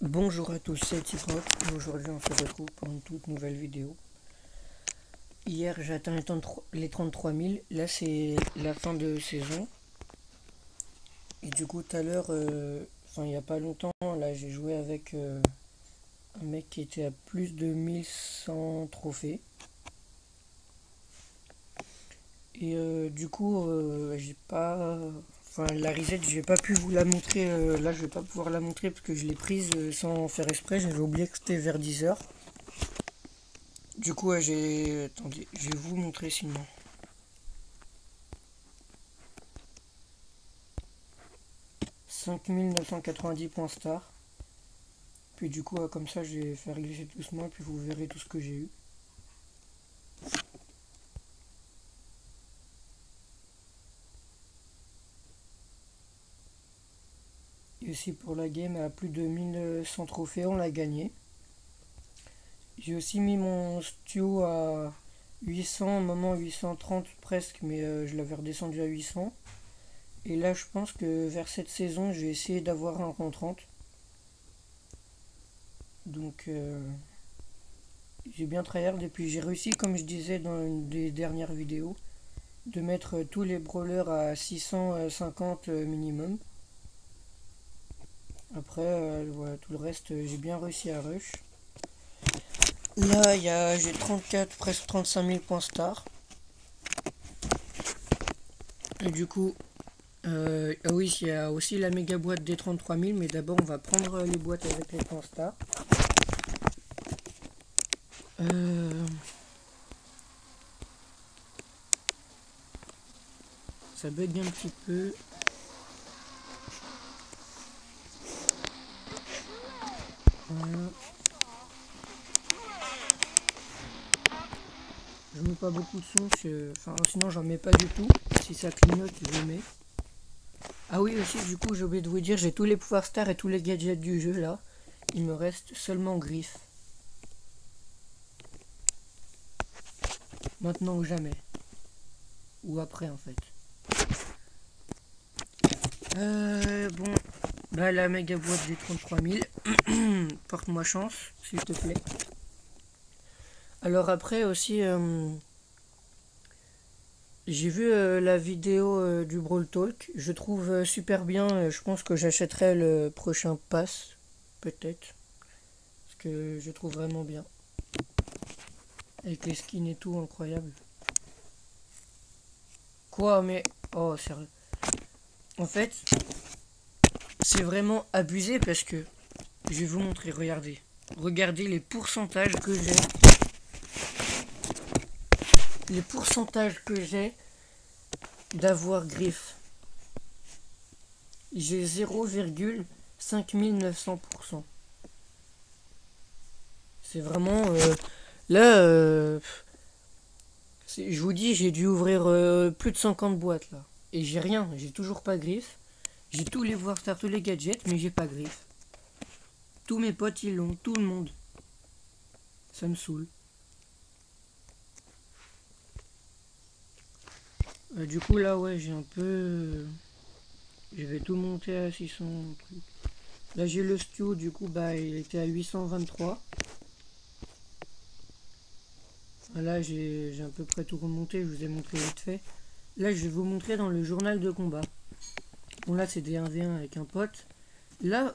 Bonjour à tous, c'est Tiproc et aujourd'hui on se retrouve pour une toute nouvelle vidéo. Hier j'ai atteint les 33 000, là c'est la fin de saison. Et du coup tout à l'heure, il n'y a pas longtemps, là j'ai joué avec un mec qui était à plus de 1100 trophées. Et du coup j'ai pas... Enfin la reset j'ai pas pu vous la montrer, là je vais pas pouvoir la montrer parce que je l'ai prise sans faire exprès, j'avais oublié que c'était vers 10 h. Du coup, j'ai... Attendez, je vais vous montrer sinon. 5990 points star. Puis du coup, comme ça, je vais faire glisser doucement, puis vous verrez tout ce que j'ai eu. Et aussi pour la game, à plus de 1100 trophées, on l'a gagné. J'ai aussi mis mon Stew à 800, moment 830 presque, mais je l'avais redescendu à 800. Et là, je pense que vers cette saison, je vais essayer d'avoir un rang 30. Donc, j'ai bien tryhard et puis j'ai réussi, comme je disais dans une des dernières vidéos, de mettre tous les brawlers à 650 minimum. Après, voilà, tout le reste, j'ai bien réussi à rush. Là, j'ai 34, presque 35 000 points star. Et du coup, ah oui, il y a aussi la méga boîte des 33 000, mais d'abord on va prendre les boîtes avec les points star. Ça bug un petit peu. Voilà. Je mets pas beaucoup de son, sinon j'en mets pas du tout. Si ça clignote, je mets. Ah oui, aussi, du coup, j'ai oublié de vous dire, j'ai tous les pouvoirs stars et tous les gadgets du jeu là. Il me reste seulement Griffe. Maintenant ou jamais. Ou après en fait. Bon. Bah la méga boîte des 33 000. Porte-moi chance, s'il te plaît. Alors après aussi, j'ai vu la vidéo du Brawl Talk. Je trouve super bien. Je pense que j'achèterai le prochain pass. Peut-être. Parce que je trouve vraiment bien. Avec les skins et tout, incroyable. Quoi, mais... Oh, sérieux. En fait, c'est vraiment abusé parce que... Je vais vous montrer, regardez. Regardez les pourcentages que j'ai. Les pourcentages que j'ai d'avoir griffe. J'ai 0,5900%. C'est vraiment... là, je vous dis, j'ai dû ouvrir plus de 50 boîtes là. Et j'ai rien, j'ai toujours pas griffe. J'ai tous les voir stars, tous les gadgets, mais j'ai pas griffe. Tous mes potes ils l'ont, tout le monde. Ça me saoule. Du coup là ouais j'ai un peu... Je vais tout monter à 600 trucs. Là j'ai le Stew, du coup bah il était à 823. Là j'ai à peu près tout remonté, je vous ai montré vite fait. Là je vais vous montrer dans le journal de combat. Bon là c'est des 1v1 avec un pote. Là,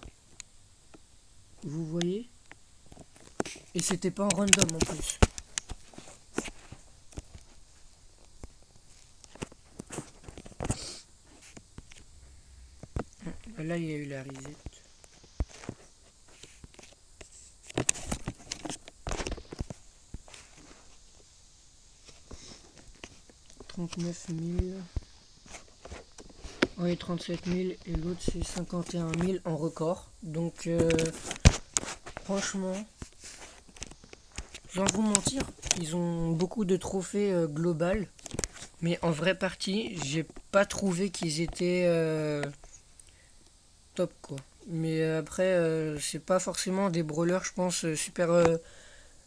vous voyez, et c'était pas en random en plus. Là il y a eu la reset. Oui, 37 000 et l'autre c'est 51 000 en record. Donc franchement, sans vous mentir, ils ont beaucoup de trophées global. Mais en vraie partie, j'ai pas trouvé qu'ils étaient top quoi. Mais après, c'est pas forcément des brawlers, je pense, super...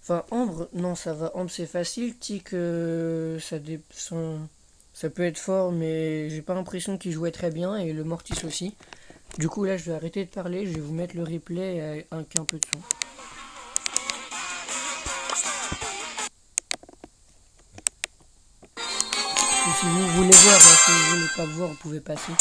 Enfin, Ambre, non, ça va. Ambre, c'est facile. Tic, ça peut être fort, mais j'ai pas l'impression qu'il jouait très bien. Et le Mortis aussi. Du coup là je vais arrêter de parler, je vais vous mettre le replay avec un peu de son. Et si vous voulez voir, si vous voulez pas voir, vous pouvez passer.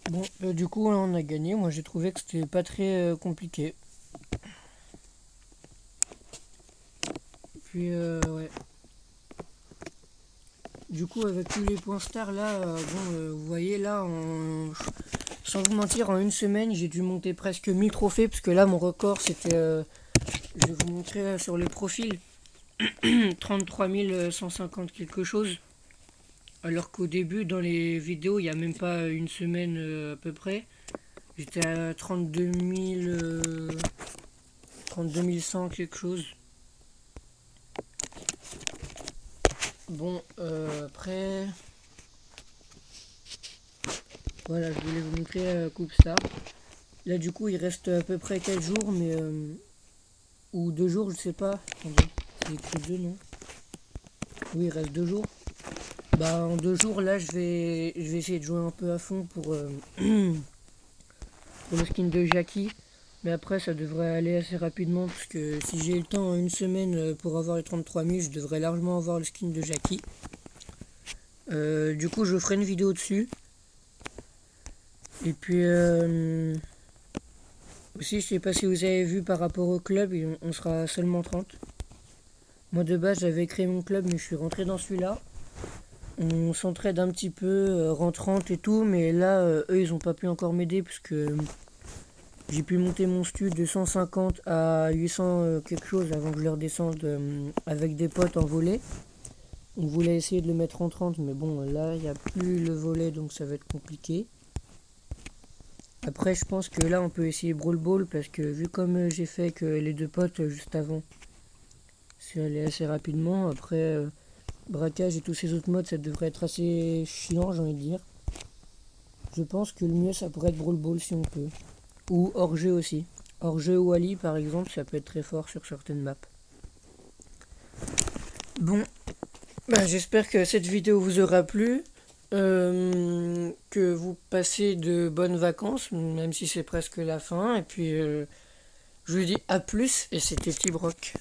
Bon, du coup on a gagné, moi j'ai trouvé que c'était pas très compliqué. Puis ouais. Du coup avec tous les points stars là, vous voyez là, sans vous mentir, en une semaine j'ai dû monter presque 1000 trophées, parce que là mon record c'était, je vais vous montrer sur les profils, 33 150 quelque chose. Alors qu'au début, dans les vidéos, il n'y a même pas une semaine à peu près, j'étais à 32 100 quelque chose. Bon, après, voilà, je voulais vous montrer Coupe Star. Là, du coup, il reste à peu près 4 jours, mais ou 2 jours, je sais pas. Attendez, c'est écrit 2, non? Oui, il reste 2 jours. Bah, en 2 jours, là, je vais essayer de jouer un peu à fond pour le skin de Jackie. Mais après, ça devrait aller assez rapidement, parce que si j'ai le temps en une semaine pour avoir les 33 000, je devrais largement avoir le skin de Jackie. Du coup, je ferai une vidéo dessus. Et puis, aussi, je sais pas si vous avez vu par rapport au club, on sera seulement 30. Moi, de base, j'avais créé mon club, mais je suis rentré dans celui-là. On s'entraide un petit peu, rentrante et tout, mais là, eux, ils ont pas pu encore m'aider, parce que j'ai pu monter mon stud de 150 à 800 quelque chose avant que je le redescende avec des potes en volet. On voulait essayer de le mettre en 30, mais bon, là, il n'y a plus le volet, donc ça va être compliqué. Après, je pense que là, on peut essayer Brawl Ball, parce que vu comme j'ai fait que les 2 potes juste avant, c'est allé assez rapidement. Après, braquage et tous ces autres modes, ça devrait être assez chiant, j'ai envie de dire. Je pense que le mieux, ça pourrait être Brawl Ball si on peut. Ou hors-jeu aussi. Hors-jeu ou Ali, par exemple, ça peut être très fort sur certaines maps. Bon, bah, j'espère que cette vidéo vous aura plu. Que vous passez de bonnes vacances, même si c'est presque la fin. Et puis, je vous dis à plus, et c'était Tibrock.